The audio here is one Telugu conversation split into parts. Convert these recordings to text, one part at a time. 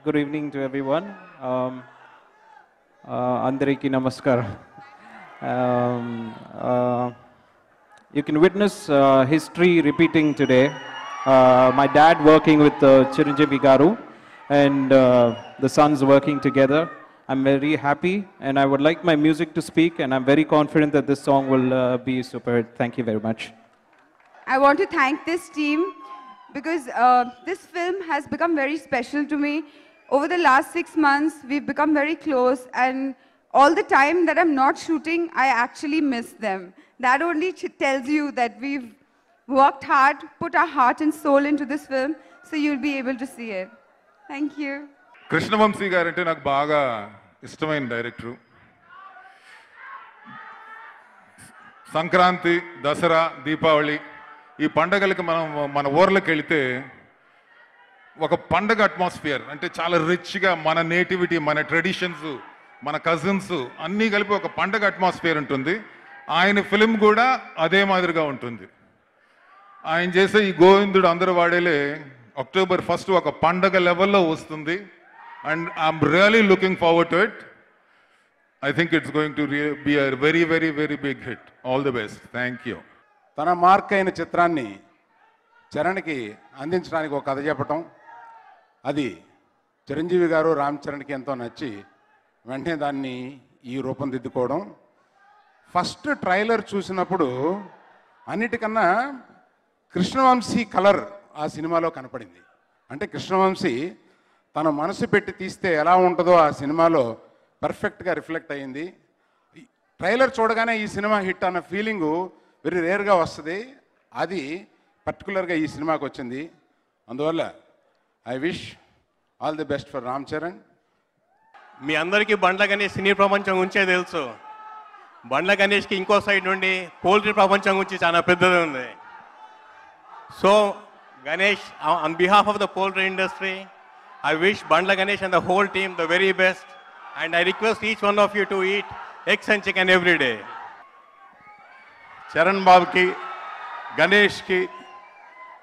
Good evening to everyone. Andariki namaskar. You can witness history repeating today. My dad working with Chiranjeevi Garu and the sons working together. I'm very happy and I would like my music to speak, and I'm very confident that this song will be super hit. Thank you very much. I want to thank this team because this film has become very special to me. Over the last 6 months, we've become very close, and all the time that I'm not shooting, I actually miss them. That only tells you that we've worked hard, put our heart and soul into this film, so you'll be able to see it. Thank you. Krishna Vamsi గారు అంటే నాకు బాగా ఇష్టమైన డైరెక్టరు. సంక్రాంతి, దసరా, దీపావళి ఈ పండగలకి మనం మన ఊర్లోకి వెళితే ఒక పండగ అట్మాస్ఫియర్, అంటే చాలా రిచ్గా మన నేటివిటీ, మన ట్రెడిషన్స్, మన కజిన్స్ అన్నీ కలిపి ఒక పండగ అట్మాస్ఫియర్ ఉంటుంది. ఆయన ఫిల్మ్ కూడా అదే మాదిరిగా ఉంటుంది. ఆయన చేసే ఈ గోవిందుడు అందరూ వాడేలే October 1st ఒక పండగ లెవెల్లో వస్తుంది. And I'm really looking forward to it. I think it's going to be a very very very big hit. All the best. Thank you. తన మార్క్ అయిన చిత్రాన్ని చరణ్కి అందించడానికి ఒక కథ చెప్పటం, అది చిరంజీవి గారు రామ్ చరణ్కి ఎంతో నచ్చి వెంటనే దాన్ని ఈ రూపొందిద్దుకోవడం. ఫస్ట్ ట్రైలర్ చూసినప్పుడు అన్నిటికన్నా కృష్ణవంశీ కలర్ ఆ సినిమాలో కనపడింది. అంటే కృష్ణవంశీ తన మనసు పెట్టి తీస్తే ఎలా ఉంటుందో ఆ సినిమాలో పర్ఫెక్ట్గా రిఫ్లెక్ట్ అయ్యింది. ట్రైలర్ చూడగానే ఈ సినిమా హిట్ అన్న ఫీలింగు వెరీ రేర్గా వస్తుంది. అది పర్టికులర్గా ఈ సినిమాకి వచ్చింది. అందువల్ల I wish all the best for Ram Charan. మీ అందరికీ బండ్ల గణేష్ సినీ ప్రపంచం గురించే తెలుసు. బండ్ల గణేష్కి ఇంకో సైడ్ నుండి పోల్ట్రీ ప్రపంచం గురించి చాలా పెద్దది ఉంది. So Ganesh, on behalf of the poultry industry, I wish Bandla Ganesh and the whole team the very best, and I request each one of you to eat eggs and chicken every day. Charan బాబుకి, గణేష్కి,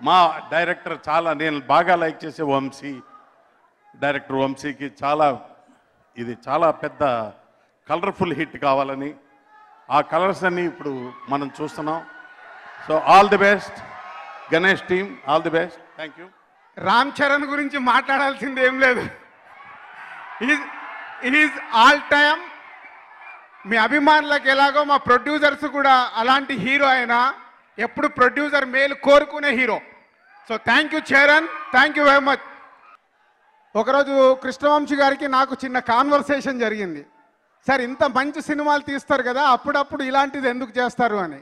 మా డైరెక్టర్ చాలా నేను బాగా లైక్ చేసే వంశీ, డైరెక్టర్ వంశీకి ఇది చాలా పెద్ద కలర్ఫుల్ హిట్ కావాలని, ఆ కలర్స్ అన్నీ ఇప్పుడు మనం చూస్తున్నాం. So all the best Ganesh team, all the best. Thank you. Ram Charan గురించి మాట్లాడాల్సింది ఏం లేదు. Is all time. మీ అభిమానులకు ఎలాగో మా ప్రొడ్యూసర్స్ కూడా అలాంటి హీరో అయినా ఎప్పుడు ప్రొడ్యూసర్ మేలు కోరుకునే hero. So thank you Charan, thank you very much. ఒకరోజు కృష్ణవంశీ గారికి నాకు చిన్న కాన్వర్సేషన్ జరిగింది. సార్, ఇంత మంచి సినిమాలు తీస్తారు కదా, అప్పుడప్పుడు ఇలాంటిది ఎందుకు చేస్తారు అని.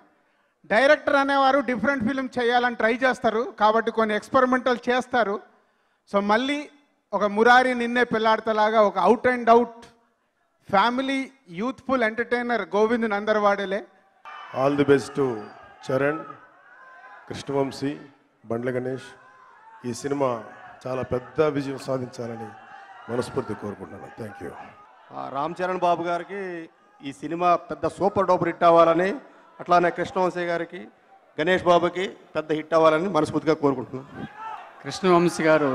డైరెక్టర్ అనేవారు డిఫరెంట్ ఫిల్మ్ చేయాలని ట్రై చేస్తారు, కాబట్టి కొన్ని ఎక్స్పెరిమెంటల్ చేస్తారు. సో మళ్ళీ ఒక మురారి నిన్నే పెళ్ళాడతలాగా ఒక out and out family youthful entertainer గోవింద్ నందర్వాడేలే. All the best to Charan, Krishnavamsi, Bandla Ganesh. ఈ సినిమా చాలా పెద్ద విజయం సాధించాలని మనస్ఫూర్తి కోరుకుంటున్నాను. Thank you. రామ్ చరణ్ బాబు గారికి ఈ సినిమా పెద్ద సూపర్ డూపర్ హిట్ అవ్వాలని, అట్లానే కృష్ణవంశీ గారికి, గణేష్ బాబుకి పెద్ద హిట్ అవ్వాలని మనస్ఫూర్తిగా కోరుకుంటున్నాను. కృష్ణవంశీ గారు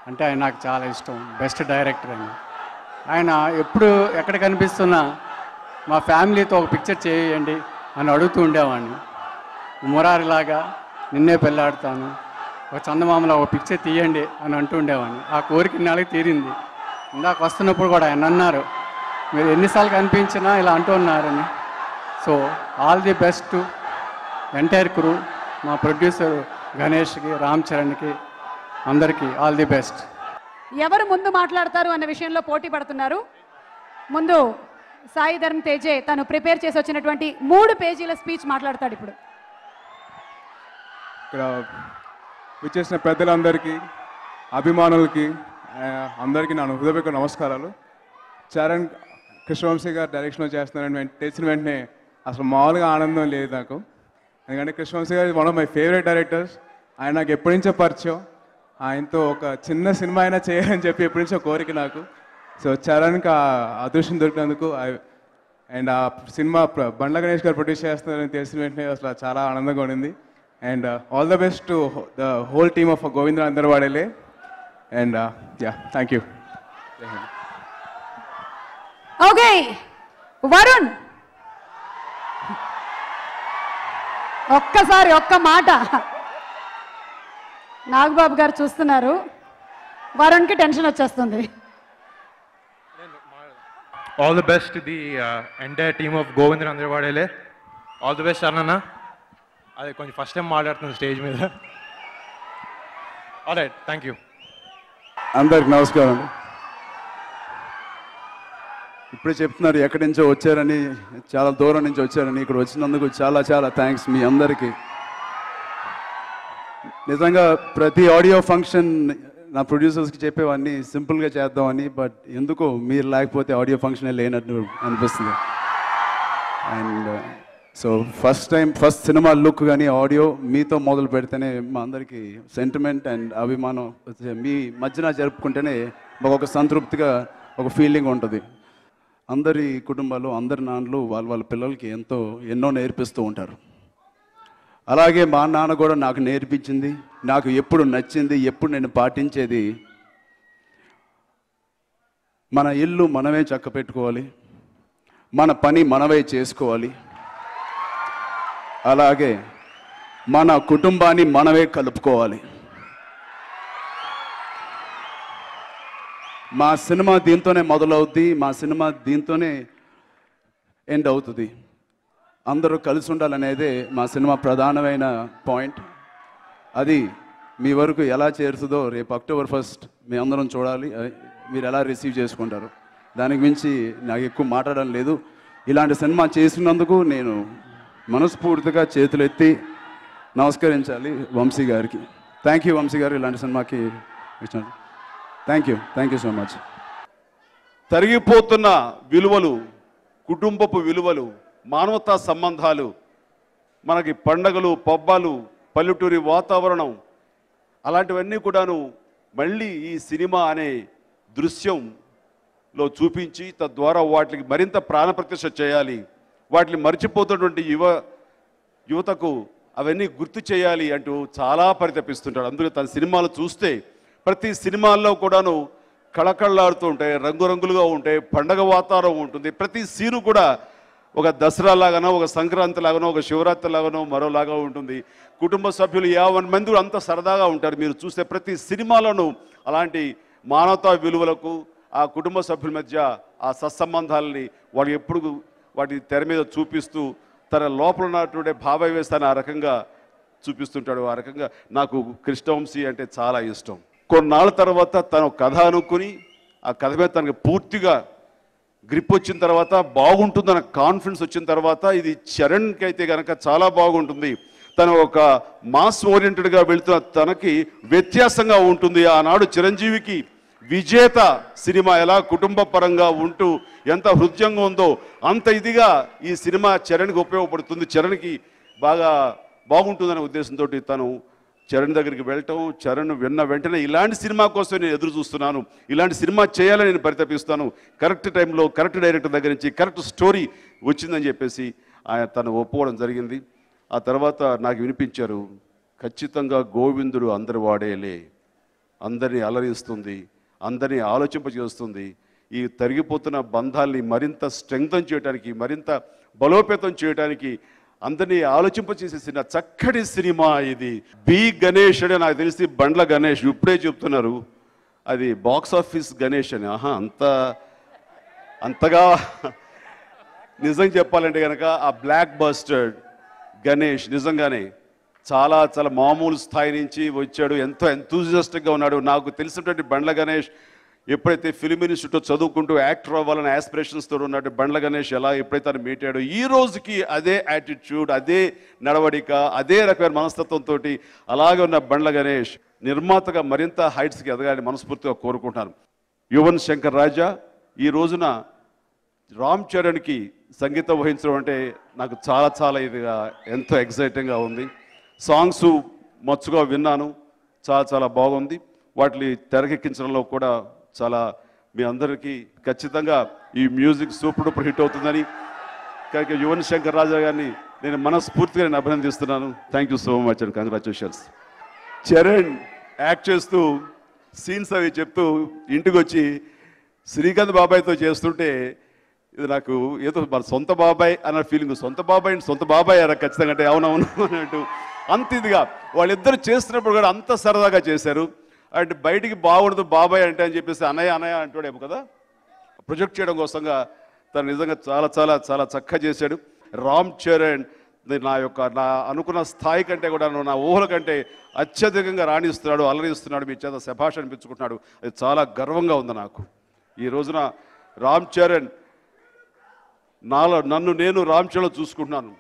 అంటే ఆయన నాకు చాలా ఇష్టం. బెస్ట్ డైరెక్టర్ అని. ఆయన ఎప్పుడు ఎక్కడ కనిపిస్తున్నా మా ఫ్యామిలీతో ఒక పిక్చర్ చేయండి అని అడుగుతూ ఉండేవాడిని. మురారిలాగా నిన్నే పెళ్ళాడతాను, ఒక చందమామలో ఒక పిక్చర్ తీయండి అని అంటూ ఉండేవాడిని. ఆ కోరిక నెలకి తీరింది. ఇందాక వస్తున్నప్పుడు కూడా ఆయన అన్నారు, మీరు ఎన్నిసార్లు కనిపించినా ఇలా అంటూ ఉన్నారని. So all the best to entire crew, మా ప్రొడ్యూసర్ గణేష్కి, రామ్ చరణ్కి, అందరికీ ఆల్ ది బెస్ట్. ఎవరు ముందు మాట్లాడతారు అన్న విషయంలో పోటీ పడుతున్నారు. ముందు సాయి ధర్మ్ తేజే తను ప్రిపేర్ చేసి వచ్చినటువంటి 3 పేజీల స్పీచ్ మాట్లాడతాడు ఇప్పుడు. ఇక్కడ విచ్చేసిన పెద్దలందరికీ, అభిమానులకి అందరికీ నా హృదయపూర్వక నమస్కారాలు. చరణ్ కృష్ణవంశీ గారు డైరెక్షన్లో చేస్తున్నారని తెలిసిన వెంటనే అసలు మామూలుగా ఆనందం లేదు నాకు. ఎందుకంటే కృష్ణవంశీ గారు one of my favourite directors. ఆయన నాకు ఎప్పటి నుంచో పరిచయం. ఆయనతో ఒక చిన్న సినిమా అయినా చేయాలని చెప్పి ఎప్పటి నుంచో కోరిక నాకు. సో చరణ్కి ఆ అదృష్టం దొరికినందుకు అండ్ ఆ సినిమా బండ్ల గణేష్ గారు ప్రొడ్యూస్ చేస్తున్నారని తెలిసిన వెంటనే అసలు చాలా ఆనందంగా ఉండింది. And all the best to the whole team of గోవింద నందర్వాడేలే. And yeah, thank you. Okay Varun, ఒక్కసారి ఒక్క మాట. నాగబాబు గారు చూస్తున్నారు, వరుణ్కి టెన్షన్ వచ్చేస్తుంది. All the best to the entire team of Govindran Andravadele. All the best, Arnana. అదే కొంచెం ఫస్ట్ టైం మాట్లాడుతున్నాను స్టేజ్ మీద. All right, thank you. అందరికి నమస్కారం అండి. ఇప్పుడే చెప్తున్నారు ఎక్కడి నుంచో వచ్చారని, చాలా దూరం నుంచి వచ్చారని. ఇక్కడ వచ్చినందుకు చాలా చాలా థ్యాంక్స్ మీ అందరికీ. నిజంగా ప్రతి ఆడియో ఫంక్షన్ నా ప్రొడ్యూసర్స్కి చెప్పేవాడిని సింపుల్గా చేద్దామని, బట్ ఎందుకో మీరు లేకపోతే ఆడియో ఫంక్షనే లేనట్టు అనిపిస్తుంది. And so first cinema look కానీ ఆడియో మీతో మొదలు పెడితేనే మా అందరికీ సెంటిమెంట్ అండ్ అభిమానం మీ మధ్యన జరుపుకుంటేనే మాకు ఒక సంతృప్తిగా ఒక ఫీలింగ్ ఉంటుంది. అందరి కుటుంబాలు, అందరి నాన్నలు వాళ్ళ పిల్లలకి ఎన్నో నేర్పిస్తూ ఉంటారు. అలాగే మా నాన్న కూడా నాకు నేర్పించింది, నాకు ఎప్పుడు నచ్చింది, ఎప్పుడు నేను పాటించేది, మన ఇల్లు మనమే చక్క పెట్టుకోవాలి, మన పని మనమే చేసుకోవాలి, అలాగే మన కుటుంబాన్ని మనమే కలుపుకోవాలి. మా సినిమా దీంతోనే మొదలవుద్ది, మా సినిమా దీంతోనే ఎండ్ అవుతుంది. అందరూ కలిసి ఉండాలనేదే మా సినిమా ప్రధానమైన పాయింట్. అది మీ వరకు ఎలా చేరుతుందో రేపు అక్టోబర్ 1 మీ అందరం చూడాలి, మీరు ఎలా రిసీవ్ చేసుకుంటారు. దానికి మించి నాకు ఎక్కువ మాట్లాడడం లేదు. ఇలాంటి సినిమా చేసినందుకు నేను మనస్ఫూర్తిగా చేతులెత్తి నమస్కరించాలి వంశీ గారికి. థ్యాంక్ యూ వంశీ గారు, ఇలాంటి సినిమాకి ఇచ్చినందుకు థ్యాంక్ యూ సో మచ్. తరిగిపోతున్న విలువలు, కుటుంబపు విలువలు, మానవతా సంబంధాలు, మనకి పండగలు, పబ్బాలు, పల్లెటూరి వాతావరణం, అలాంటివన్నీ కూడాను మళ్ళీ ఈ సినిమా అనే దృశ్యంలో చూపించి తద్వారా వాటికి మరింత ప్రాణప్రతిష్ఠ చేయాలి. వాటిని మర్చిపోతున్నటువంటి యువతకు అవన్నీ గుర్తు చేయాలి అంటూ చాలా పరితపిస్తుంటాడు. అందుకే తన సినిమాలు చూస్తే ప్రతి సినిమాల్లో కూడాను కళకళలాడుతూ ఉంటాయి, రంగురంగులుగా ఉంటాయి, పండగ వాతావరణం ఉంటుంది. ప్రతి సీను కూడా ఒక దసరా లాగానో, ఒక సంక్రాంతి లాగానో, ఒక శివరాత్రి లాగానో మరోలాగా ఉంటుంది. కుటుంబ సభ్యులు 50 మంది అంత సరదాగా ఉంటారు. మీరు చూస్తే ప్రతి సినిమాలోనూ అలాంటి మానవతా విలువలకు, ఆ కుటుంబ సభ్యుల మధ్య ఆ సత్సంబంధాలని వాడు ఎప్పుడు వాటి తెర మీద చూపిస్తూ తన లోపల ఉన్నటువంటి భావావేశాన్ని ఆ రకంగా చూపిస్తుంటాడు. ఆ రకంగా నాకు కృష్ణవంశీ అంటే చాలా ఇష్టం. కొన్నాళ్ళ తర్వాత తను కథ అనుకుని ఆ కథ మీద తనకి పూర్తిగా గ్రిప్ వచ్చిన తర్వాత, బాగుంటుందన్న కాన్ఫిడెన్స్ వచ్చిన తర్వాత, ఇది చరణ్కి అయితే కనుక చాలా బాగుంటుంది, తను ఒక మాస్ ఓరియంటెడ్గా వెళుతున్న తనకి వ్యత్యాసంగా ఉంటుంది. ఆనాడు చిరంజీవికి విజేత సినిమా ఎలా కుటుంబ పరంగా ఉంటూ ఎంత హృదయంగా ఉందో అంత ఇదిగా ఈ సినిమా చరణ్కి ఉపయోగపడుతుంది. చరణ్కి బాగుంటుందనే ఉద్దేశంతో తను చరణ్ దగ్గరికి వెళ్ళటం, చరణ్ విన్న వెంటనే ఇలాంటి సినిమా కోసం నేను ఎదురు చూస్తున్నాను, ఇలాంటి సినిమా చేయాలని నేను పరితపిస్తాను, కరెక్ట్ టైంలో కరెక్ట్ డైరెక్టర్ దగ్గర నుంచి కరెక్ట్ స్టోరీ వచ్చిందని చెప్పేసి తను ఒప్పుకోవడం జరిగింది. ఆ తర్వాత నాకు వినిపించారు, ఖచ్చితంగా గోవిందుడు అందరి వాడేలే, అందరినీ అలరిస్తుంది, అందరినీ ఆలోచింపజేస్తుంది, ఈ తరిగిపోతున్న బంధాల్ని మరింత స్ట్రెంగ్తన్ చేయడానికి, మరింత బలోపేతం చేయడానికి, అందరినీ ఆలోచింపచేసేసిన చక్కటి సినిమా ఇది. బి గణేష్ అంటే నాకు తెలిసి బండ్ల గణేష్ ఇప్పుడే చెప్తున్నారు, అది బాక్స్ ఆఫీస్ గణేష్ అని. అంతగా నిజం చెప్పాలంటే కనుక ఆ బ్లాక్ బస్టర్ గణేష్ నిజంగానే చాలా చాలా మామూలు స్థాయి నుంచి వచ్చాడు, ఎంతో ఎంతూజియాస్టిక్గా ఉన్నాడు. నాకు తెలిసినటువంటి బండ్ల గణేష్ ఎప్పుడైతే ఫిల్మ్ ఇన్స్టిట్యూట్లో చదువుకుంటూ యాక్టర్ అవ్వాలని ఆస్పిరేషన్స్తో ఉన్నట్టు బండ్ల గణేష్ ఎలా ఎప్పుడైతే తను మీట్ అయ్యాడో, ఈ రోజుకి అదే యాటిట్యూడ్, అదే నడవడిక, అదే రకమైన మనస్తత్వంతో అలాగే ఉన్న బండ్ల గణేష్ నిర్మాతగా మరింత హైట్స్కి ఎదగాలని మనస్ఫూర్తిగా కోరుకుంటున్నాను. యువన్ శంకర్ రాజా ఈ రోజున రామ్ చరణ్కి సంగీతం వహించడం అంటే నాకు చాలా చాలా ఇదిగా ఎంతో ఎక్సైటింగ్గా ఉంది. సాంగ్స్ మచ్చుగా విన్నాను, చాలా చాలా బాగుంది. వాటిని తెరకెక్కించడంలో కూడా చాలా మీ అందరికీ ఖచ్చితంగా ఈ మ్యూజిక్ సూపర్ డూపర్ హిట్ అవుతుందని యువన్ శంకర్ రాజా గారిని నేను మనస్ఫూర్తిగా నేను అభినందిస్తున్నాను. Thank you so much and congratulations. Charan act చేస్తూ సీన్స్ అవి చెప్తూ ఇంటికి వచ్చి శ్రీకాంత్ బాబాయ్తో చేస్తుంటే ఇది నాకు ఏదో మన సొంత బాబాయ్ అన్న ఫీలింగ్. సొంత బాబాయ్ అరా ఖచ్చితంగా అంటే అవునవును అన్నట్టు అంత ఇదిగా వాళ్ళిద్దరు చేస్తున్నప్పుడు కూడా అంత సరదాగా చేశారు. అంటే బయటికి బాగుండదు బాబాయ్ అంటే అని చెప్పేసి అన్నయ్య అంటాడేమో కదా, ప్రొజెక్ట్ చేయడం కోసంగా తను నిజంగా చాలా చాలా చాలా చక్కగా చేశాడు. రామ్ చరణ్ నా అనుకున్న స్థాయి కంటే కూడా నా ఊహల కంటే అత్యధికంగా రాణిస్తున్నాడు, అలరిస్తున్నాడు, మీ చేత శభాష్ అనిపించుకుంటున్నాడు. అది చాలా గర్వంగా ఉంది నాకు. ఈ రోజున రామ్ చరణ్ నన్ను నేను రామ్ చరణ్ చూసుకుంటున్నాను.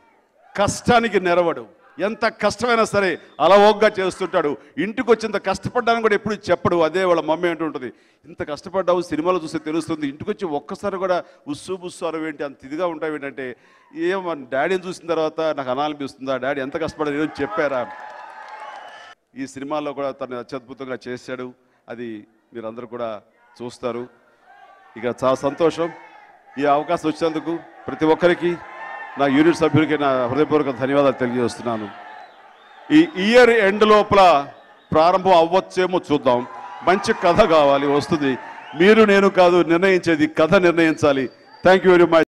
కష్టానికి నెరవడు, ఎంత కష్టమైనా సరే అలవోగ్గా చేస్తుంటాడు. ఇంటికి వచ్చింత కష్టపడ్డాను కూడా ఎప్పుడు చెప్పడు. అదే వాళ్ళ మమ్మీ అంటుంటుంది, ఇంత కష్టపడ్డావు సినిమాలో చూస్తే తెలుస్తుంది, ఇంటికి వచ్చి ఒక్కసారి కూడా బుస్సు ఏంటి అంత ఇదిగా ఉంటావు ఏంటంటే ఏమో డాడీని చూసిన తర్వాత నాకు అనాలనిపిస్తుందా, డాడీ ఎంత కష్టపడ్డా ఏదో చెప్పారా. ఈ సినిమాలో కూడా తను అత్యద్భుతంగా చేశాడు. అది మీరందరూ కూడా చూస్తారు. ఇక చాలా సంతోషం ఈ అవకాశం వచ్చినందుకు. ప్రతి ఒక్కరికి నా యూనిట్ సభ్యులకి నా హృదయపూర్వక ధన్యవాదాలు తెలియజేస్తున్నాను. ఈ ఇయర్ ఎండ్ లోపల ప్రారంభం అవ్వచ్చేమో చూద్దాం. మంచి కథ కావాలి, వస్తుంది. మీరు నేను కాదు నిర్ణయించేది, కథ నిర్ణయించాలి. Thank you very much.